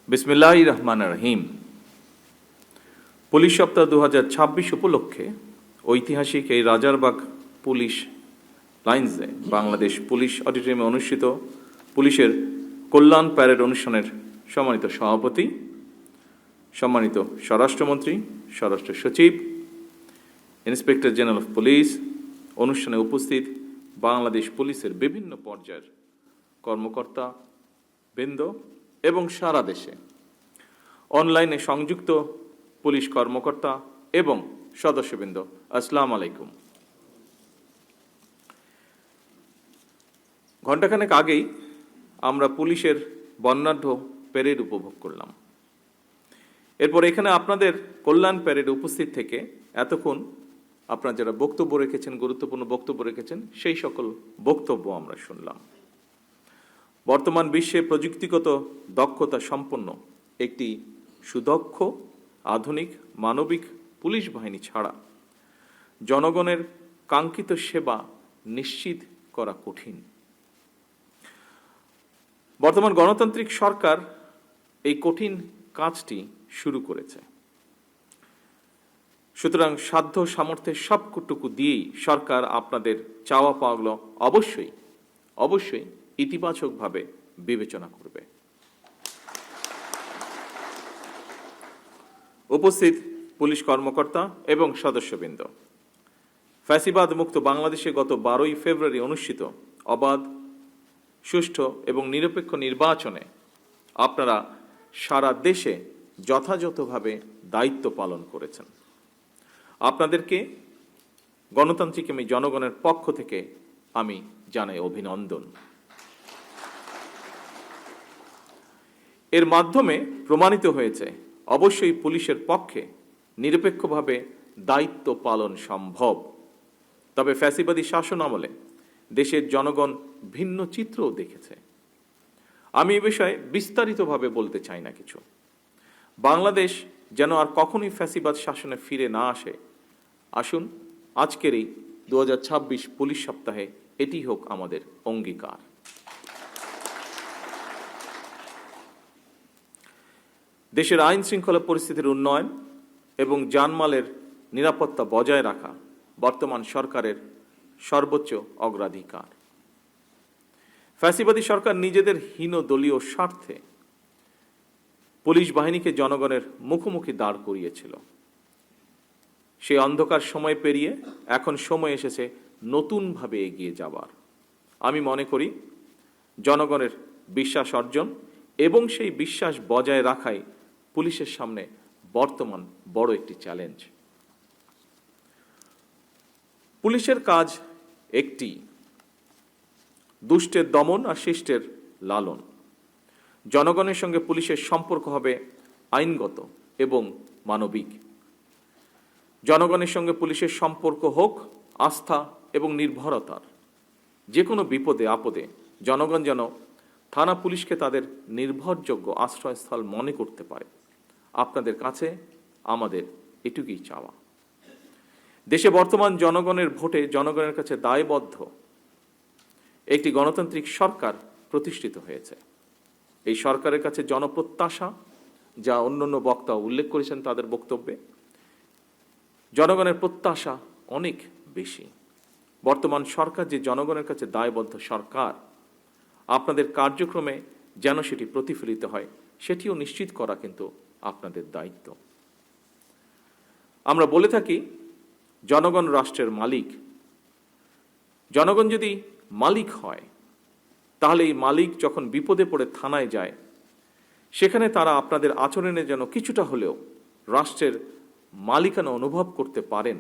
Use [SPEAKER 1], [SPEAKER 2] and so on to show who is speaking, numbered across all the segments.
[SPEAKER 1] বিসমিল্লাহির রহমানির রহিম। পুলিশ সপ্তাহ 2026 উপলক্ষে ঐতিহাসিক এই রাজারবাগ পুলিশ লাইন্সে বাংলাদেশ পুলিশ অডিটোরিয়ামে অনুষ্ঠিত পুলিশের কল্যাণ প্যারেড অনুষ্ঠানের সম্মানিত সভাপতি, সম্মানিত স্বরাষ্ট্রমন্ত্রী, স্বরাষ্ট্র সচিব, ইন্সপেক্টর জেনারেল অফ পুলিশ, অনুষ্ঠানে উপস্থিত বাংলাদেশ পুলিশের বিভিন্ন পর্যায়ের কর্মকর্তা বৃন্দ এবং সারা দেশে অনলাইনে সংযুক্ত পুলিশ কর্মকর্তা এবং সদস্যবৃন্দ, আসসালামু আলাইকুম। ঘণ্টাখানেক আগেই আমরা পুলিশের বর্ণাঢ্য প্যারেড উপভোগ করলাম। এরপর এখানে আপনাদের কল্যাণ প্যারেডে উপস্থিত থেকে এতক্ষণ আপনারা যারা বক্তব্য রেখেছেন, গুরুত্বপূর্ণ বক্তব্য রেখেছেন, সেই সকল বক্তব্য আমরা শুনলাম। বর্তমান বিশ্বে প্রযুক্তিগত দক্ষতা সম্পন্ন একটি সুদক্ষ, আধুনিক, মানবিক পুলিশ বাহিনী ছাড়া জনগণের কাঙ্ক্ষিত সেবা নিশ্চিত করা কঠিন। বর্তমান গণতান্ত্রিক সরকার এই কঠিন কাজটি শুরু করেছে। সুতরাং সাধ্য সামর্থ্যের সবটুকু দিয়েই সরকার আপনাদের চাওয়া পাওয়াগুলো অবশ্যই ইতিবাচকভাবে বিবেচনা করবে। উপস্থিত পুলিশ কর্মকর্তা এবং সদস্যবৃন্দ, ফ্যাসিবাদ মুক্ত বাংলাদেশে গত 12ই ফেব্রুয়ারি অনুষ্ঠিত অবাধ, সুষ্ঠু এবং নিরপেক্ষ নির্বাচনে আপনারা সারা দেশে যথাযথভাবে দায়িত্ব পালন করেছেন। আপনাদেরকে গণতান্ত্রিক আমি জনগণের পক্ষ থেকে আমি জানাই অভিনন্দন। এর মাধ্যমে প্রমাণিত হয়েছে অবশ্যই পুলিশের পক্ষে নিরপেক্ষভাবে দায়িত্ব পালন সম্ভব। তবে ফ্যাসিবাদী শাসন আমলে দেশের জনগণ ভিন্ন চিত্রও দেখেছে। আমি এ বিষয়ে বিস্তারিতভাবে বলতে চাই না কিছু। বাংলাদেশ যেন আর কখনোই ফ্যাসিবাদ শাসনে ফিরে না আসে, আসুন আজকের এই 2026 পুলিশ সপ্তাহে এটি হোক আমাদের অঙ্গীকার। দেশের আইন শৃঙ্খলা পরিস্থিতির উন্নয়ন এবং জানমালের নিরাপত্তা বজায় রাখা বর্তমান সরকারের সর্বোচ্চ অগ্রাধিকার। ফ্যাসিবাদী সরকার নিজেদের হীন দলীয় স্বার্থে পুলিশ বাহিনীকে জনগণের মুখোমুখি দাঁড় করিয়েছিল। সেই অন্ধকার সময় পেরিয়ে এখন সময় এসেছে নতুনভাবে এগিয়ে যাবার। আমি মনে করি জনগণের বিশ্বাস অর্জন এবং সেই বিশ্বাস বজায় রাখাই পুলিশের সামনে বর্তমান বড় একটি চ্যালেঞ্জ। পুলিশের কাজ একটি, দুষ্টের দমন আর শিষ্টের লালন। জনগণের সঙ্গে পুলিশের সম্পর্ক হবে আইনগত এবং মানবিক। জনগণের সঙ্গে পুলিশের সম্পর্ক হোক আস্থা এবং নির্ভরতার। যে কোনো বিপদে আপদে জনগণ যেন থানা পুলিশকে তাদের নির্ভরযোগ্য আশ্রয়স্থল মনে করতে পারে। আপনাদের কাছে আমাদের এটুকুই চাওয়া। দেশে বর্তমান জনগণের ভোটে জনগণের কাছে দায়বদ্ধ একটি গণতান্ত্রিক সরকার প্রতিষ্ঠিত হয়েছে। এই সরকারের কাছে জনপ্রত্যাশা, যা অন্যান্য বক্তা উল্লেখ করেছেন তাদের বক্তব্যে, জনগণের প্রত্যাশা অনেক বেশি। বর্তমান সরকার যে জনগণের কাছে দায়বদ্ধ সরকার, আপনাদের কার্যক্রমে যেন সেটি প্রতিফলিত হয় সেটিও নিশ্চিত করা কিন্তু আপনাদের দায়িত্ব। আমরা বলে থাকি জনগণ রাষ্ট্রের মালিক। জনগণ যদি মালিক হয় তাহলে এই মালিক যখন বিপদে পড়ে থানায় যায়, সেখানে তারা আপনাদের আচরণে যেন কিছুটা হলেও রাষ্ট্রের মালিকানা অনুভব করতে পারেন,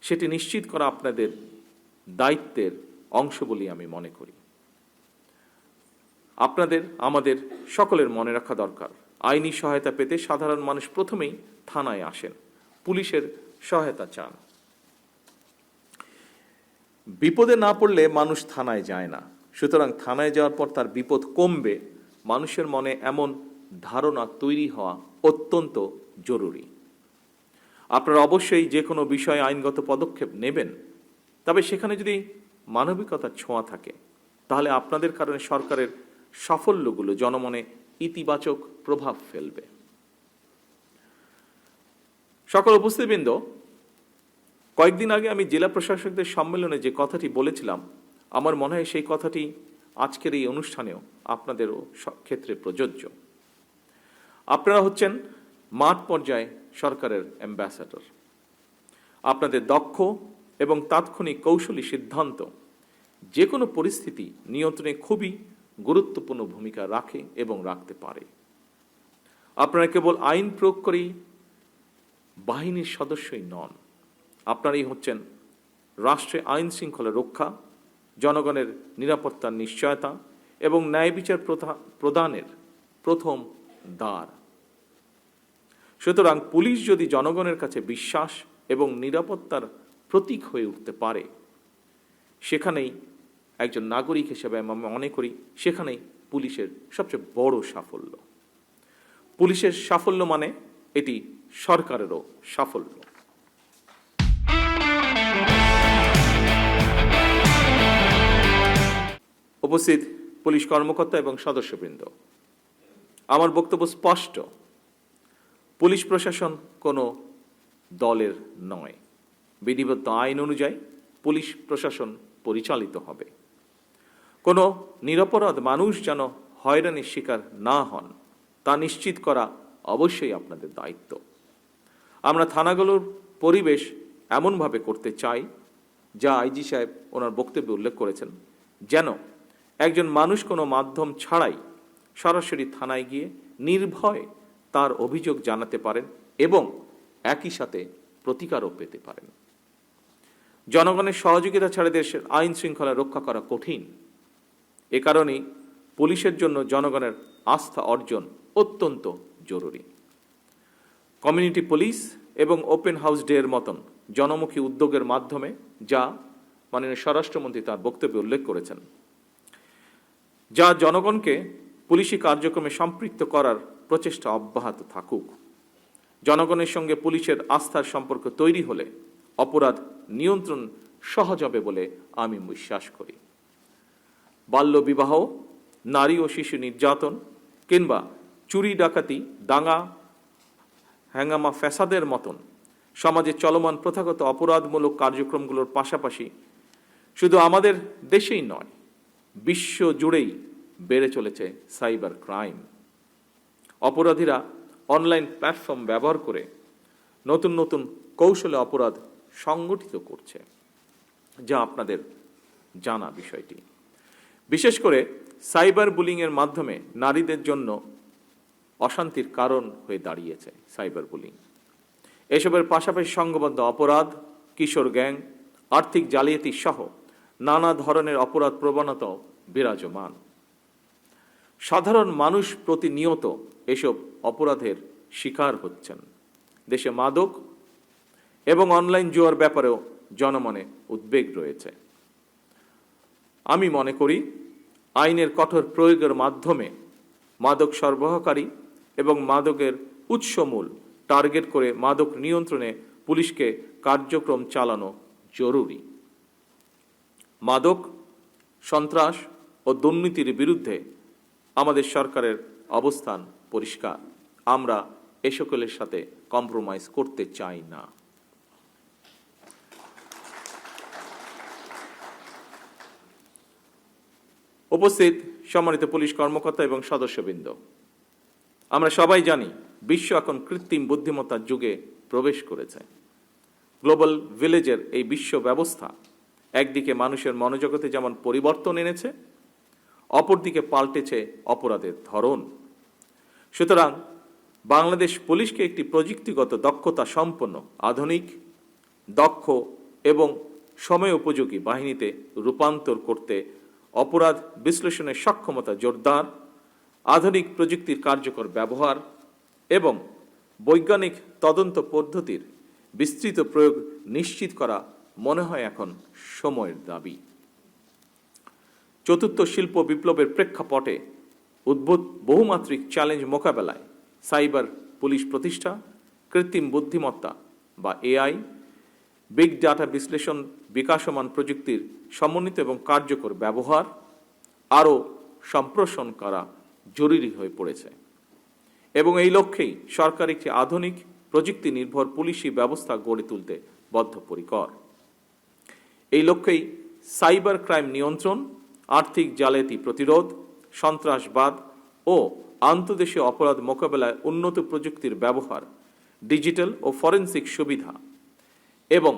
[SPEAKER 1] সেটি নিশ্চিত করা আপনাদের দায়িত্বের অংশ বলে আমি মনে করি। আপনাদের আমাদের সকলের মনে রাখা দরকার, আইনি সহায়তা পেতে সাধারণ মানুষ প্রথমেই থানায় আসেন, পুলিশের সহায়তা চান। বিপদে না পড়লে মানুষ থানায় যায় না। সুতরাং থানায় যাওয়ার পর তার বিপদ কমবে, মানুষের মনে এমন ধারণা তৈরি হওয়া অত্যন্ত জরুরি। আপনারা অবশ্যই যে কোনো বিষয়ে আইনগত পদক্ষেপ নেবেন, তবে সেখানে যদি মানবিকতার ছোঁয়া থাকে তাহলে আপনাদের কারণে সরকারের সাফল্যগুলো জনমনে ইতিবাচক প্রভাব ফেলবে। সকল উপস্থিতবৃন্দ, কয়েকদিন আগে আমি জেলা প্রশাসকদের সম্মেলনে যে কথাটি বলেছিলাম, আমার মনে হয় সেই কথাটি আজকের এই অনুষ্ঠানেও আপনাদেরও ক্ষেত্রে প্রযোজ্য। আপনারা হচ্ছেন মাঠ পর্যায়ে সরকারের অ্যাম্বাসাডর। আপনাদের দক্ষ এবং তাৎক্ষণিক কৌশলী সিদ্ধান্ত যে কোনো পরিস্থিতি নিয়ন্ত্রণে খুবই গুরুত্বপূর্ণ ভূমিকা রাখে এবং রাখতে পারে। আপনারা কেবল আইন প্রয়োগ করেই বাহিনীর সদস্যই নন, আপনারাই হচ্ছেন রাষ্ট্রে আইন শৃঙ্খলা রক্ষা, জনগণের নিরাপত্তার নিশ্চয়তা এবং ন্যায় বিচার প্রদানের প্রথম দ্বার। সুতরাং পুলিশ যদি জনগণের কাছে বিশ্বাস এবং নিরাপত্তার প্রতীক হয়ে উঠতে পারে, সেখানেই একজন নাগরিক হিসেবে আমি মনে করি সেখানেই পুলিশের সবচেয়ে বড় সাফল্য। পুলিশের সাফল্য মানে এটি সরকারেরও সাফল্য। উপস্থিত পুলিশ কর্মকর্তা এবং সদস্যবৃন্দ, আমার বক্তব্য স্পষ্ট। পুলিশ প্রশাসন কোনো দলের নয়। বিধিবদ্ধ আইন অনুযায়ী পুলিশ প্রশাসন পরিচালিত হবে। কোনো নিরপরাধ মানুষ যেন হয়রানির শিকার না হন তা নিশ্চিত করা অবশ্যই আপনাদের দায়িত্ব। আমরা থানাগুলোর পরিবেশ এমনভাবে করতে চাই, যা আইজি সাহেব ওনার বক্তব্যে উল্লেখ করেছেন, যেন একজন মানুষ কোনো মাধ্যম ছাড়াই সরাসরি থানায় গিয়ে নির্ভয়ে তার অভিযোগ জানাতে পারেন এবং একই সাথে প্রতিকারও পেতে পারেন। জনগণের সহযোগিতা ছাড়া দেশের আইন শৃঙ্খলা রক্ষা করা কঠিন। এ কারণেই পুলিশের জন্য জনগণের আস্থা অর্জন অত্যন্ত জরুরি। কমিউনিটি পুলিশ এবং ওপেন হাউস ডে এর মতন জনমুখী উদ্যোগের মাধ্যমে, যা মাননীয় স্বরাষ্ট্রমন্ত্রী তার বক্তব্যে উল্লেখ করেছেন, যা জনগণকে পুলিশি কার্যক্রমে সম্পৃক্ত করার প্রচেষ্টা অব্যাহত থাকুক। জনগণের সঙ্গে পুলিশের আস্থার সম্পর্ক তৈরি হলে অপরাধ নিয়ন্ত্রণ সহজ হবে বলে আমি বিশ্বাস করি। বাল্যবিবাহ, নারী ও শিশু নির্যাতন কিংবা চুরি ডাকাতি, দাঙ্গা হ্যাঙ্গামা ফ্যাসাদের মতন সমাজে চলমান প্রথাগত অপরাধমূলক কার্যক্রমগুলোর পাশাপাশি শুধু আমাদের দেশেই নয়, বিশ্ব জুড়েই বেড়ে চলেছে সাইবার ক্রাইম। অপরাধীরা অনলাইন প্ল্যাটফর্ম ব্যবহার করে নতুন নতুন কৌশলে অপরাধ সংগঠিত করছে, যা আপনাদের জানা বিষয়টি। বিশেষ করে সাইবার বুলিংয়ের মাধ্যমে নারীদের জন্য অশান্তির কারণ হয়ে দাঁড়িয়েছে সাইবার বুলিং। এসবের পাশাপাশি সংঘবদ্ধ অপরাধ, কিশোর গ্যাং, আর্থিক জালিয়াতি সহ নানা ধরনের অপরাধ প্রবণতাও বিরাজমান। সাধারণ মানুষ প্রতিনিয়ত এসব অপরাধের শিকার হচ্ছেন। দেশে মাদক এবং অনলাইন জুয়ার ব্যাপারেও জনমনে উদ্বেগ রয়েছে। আমি মনে করি আইনের কঠোর প্রয়োগের মাধ্যমে মাদক সরবরাহকারী এবং মাদকের উৎসমূল টার্গেট করে মাদক নিয়ন্ত্রণে পুলিশকে কার্যক্রম চালানো জরুরি। মাদক, সন্ত্রাস ও দুর্নীতির বিরুদ্ধে আমাদের সরকারের অবস্থান পরিষ্কার। আমরা এ সকলের সাথে কম্প্রোমাইজ করতে চাই না। উপস্থিত সম্মানিত পুলিশ কর্মকর্তা এবং সদস্যবৃন্দ, আমরা সবাই জানি বিশ্ব এখন কৃত্রিম বুদ্ধিমত্তার যুগে প্রবেশ করেছে। গ্লোবাল ভিলেজের এই বিশ্ব ব্যবস্থা একদিকে মানুষের মনোজগতে যেমন পরিবর্তন এনেছে, অপরদিকে পাল্টেছে অপরাধের ধরন। সুতরাং বাংলাদেশ পুলিশকে একটি প্রযুক্তিগত দক্ষতা সম্পন্ন, আধুনিক, দক্ষ এবং সময় উপযোগী বাহিনীতে রূপান্তর করতে অপরাধ বিশ্লেষণের সক্ষমতা জোরদার, আধুনিক প্রযুক্তির কার্যকর ব্যবহার এবং বৈজ্ঞানিক তদন্ত পদ্ধতির বিস্তৃত প্রয়োগ নিশ্চিত করা মনে হয় এখন সময়ের দাবি। চতুর্থ শিল্প বিপ্লবের প্রেক্ষাপটে উদ্ভূত বহুমাত্রিক চ্যালেঞ্জ মোকাবেলায় সাইবার পুলিশ প্রতিষ্ঠা, কৃত্রিম বুদ্ধিমত্তা বা এআই, বিগ ডাটা বিশ্লেষণ, বিকাশমান প্রযুক্তির সমন্বিত এবং কার্যকর ব্যবহার আরও সম্প্রসারণ করা জরুরি হয়ে পড়েছে এবং এই লক্ষ্যেই সরকার একটি আধুনিক প্রযুক্তি নির্ভর পুলিশি ব্যবস্থা গড়ে তুলতে বদ্ধপরিকর। এই লক্ষ্যেই সাইবার ক্রাইম নিয়ন্ত্রণ, আর্থিক জালিয়াতি প্রতিরোধ, সন্ত্রাসবাদ ও আন্তর্দেশীয় অপরাধ মোকাবেলায় উন্নত প্রযুক্তির ব্যবহার, ডিজিটাল ও ফরেনসিক সুবিধা এবং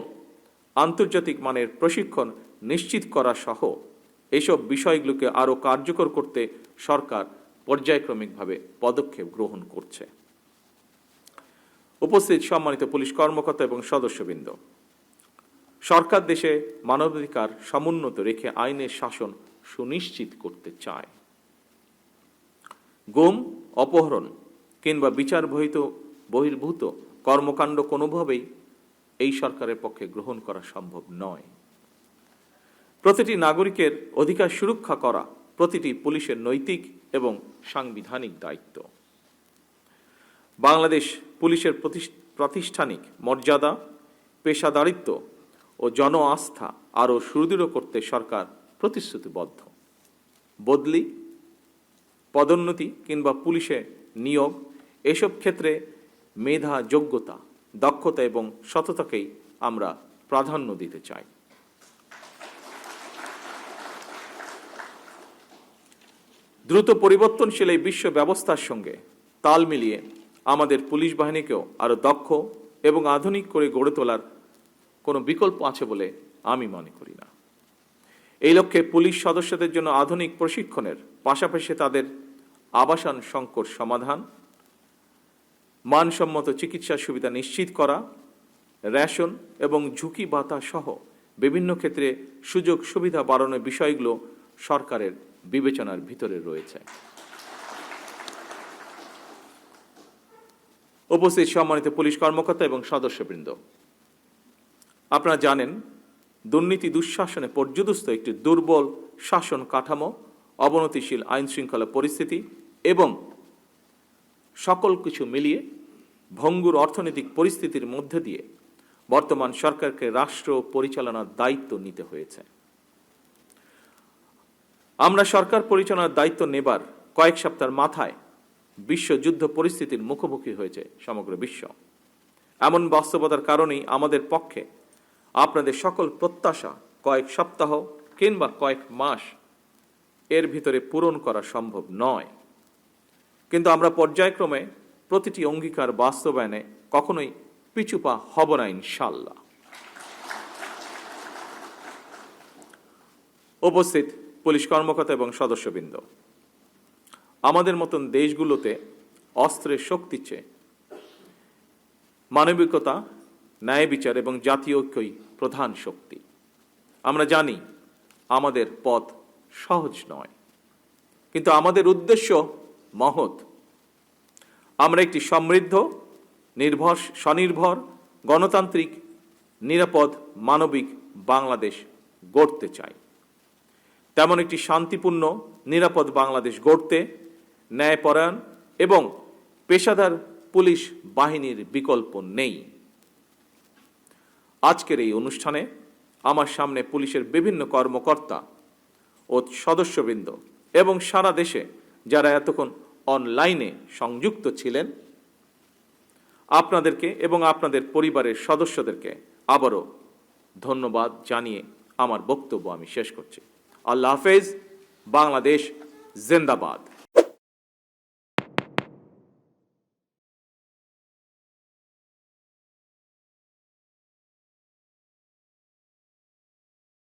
[SPEAKER 1] আন্তর্জাতিক মানের প্রশিক্ষণ নিশ্চিত করা সহ এসব বিষয়গুলোকে আরও কার্যকর করতে সরকার পর্যায়ক্রমিকভাবে পদক্ষেপ গ্রহণ করছে। উপস্থিত সম্মানিত পুলিশ কর্মকর্তা এবং সদস্যবৃন্দ, সরকার দেশে মানবাধিকার সমুন্নত রেখে আইনের শাসন সুনিশ্চিত করতে চায়। গুম, অপহরণ কিংবা বিচার বহির্ভূত কর্মকাণ্ড কোনোভাবেই এই সরকারের পক্ষে গ্রহণ করা সম্ভব নয়। প্রতিটি নাগরিকের অধিকার সুরক্ষা করা প্রতিটি পুলিশের নৈতিক এবং সাংবিধানিক দায়িত্ব। বাংলাদেশ পুলিশের প্রাতিষ্ঠানিক মর্যাদা, পেশাদারিত্ব ও জন আস্থা আরও সুদৃঢ় করতে সরকার প্রতিশ্রুতিবদ্ধ। বদলি, পদোন্নতি কিংবা পুলিশে নিয়োগ এসব ক্ষেত্রে মেধা, যোগ্যতা, দক্ষতা এবং সততাকেই আমরা প্রাধান্য দিতে চাই। দ্রুত পরিবর্তনশীল এই বিশ্ব ব্যবস্থার সঙ্গে তাল মিলিয়ে আমাদের পুলিশ বাহিনীকেও আরও দক্ষ এবং আধুনিক করে গড়ে তোলার কোনো বিকল্প আছে বলে আমি মনে করি না। এই লক্ষ্যে পুলিশ সদস্যদের জন্য আধুনিক প্রশিক্ষণের পাশাপাশি তাদের আবাসন সংকট সমাধান, মানসম্মত চিকিৎসা সুবিধা নিশ্চিত করা, রেশন এবং ঝুঁকি ভাতা সহ বিভিন্ন ক্ষেত্রে সুযোগ সুবিধা বাড়ানোর বিষয়গুলো সরকারের বিবেচনার ভিতরে রয়েছে। উপস্থিত সম্মানিত পুলিশ কর্মকর্তা এবং সদস্যবৃন্দ, আপনারা জানেন দুর্নীতি দুঃশাসনে পর্যুদস্ত একটি দুর্বল শাসন কাঠামো, অবনতিশীল আইন শৃঙ্খলা পরিস্থিতি এবং সকল কিছু মিলিয়ে ভঙ্গুর অর্থনৈতিক পরিস্থিতির মধ্যে দিয়ে বর্তমান সরকারকে রাষ্ট্র পরিচালনার দায়িত্ব নিতে হয়েছে। আমরা সরকার পরিচালনার দায়িত্ব নেবার কয়েক সপ্তাহের মাথায় বিশ্বযুদ্ধ পরিস্থিতির মুখোমুখি হয়েছে সমগ্র বিশ্ব। এমন বাস্তবতার কারণেই আমাদের পক্ষে আপনাদের সকল প্রত্যাশা কয়েক সপ্তাহ কিংবা কয়েক মাস এর ভিতরে পূরণ করা সম্ভব নয়, কিন্তু আমরা পর্যায়ক্রমে প্রতিটি অঙ্গীকার বাস্তবায়নে কখনোই পিছুপা হব না ইনশাআল্লাহ। উপস্থিত পুলিশ কর্মকর্তা এবং সদস্যবৃন্দ, আমাদের মতন দেশগুলোতে অস্ত্রের শক্তি চেয়ে মানবিকতা, ন্যায় বিচার এবং জাতীয় ঐক্যই প্রধান শক্তি। আমরা জানি আমাদের পথ সহজ নয়, কিন্তু আমাদের উদ্দেশ্য মহৎ। আমরা একটি সমৃদ্ধ, স্বনির্ভর, গণতান্ত্রিক, নিরাপদ, মানবিক বাংলাদেশ গড়তে চাই। তেমন একটি শান্তিপূর্ণ, নিরাপদ বাংলাদেশ গড়তে ন্যায়পরায়ণ এবং পেশাদার পুলিশ বাহিনীর বিকল্প নেই। আজকের এই অনুষ্ঠানে আমার সামনে পুলিশের বিভিন্ন কর্মকর্তা ও সদস্যবৃন্দ এবং সারা দেশে যারা এতক্ষণ অনলাইনে সংযুক্ত ছিলেন, আপনাদেরকে এবং আপনাদের পরিবারের সদস্যদেরকে আবারও ধন্যবাদ জানিয়ে আমার বক্তব্য আমি শেষ করছি। আল্লাহ হাফেজ। বাংলাদেশ জিন্দাবাদ।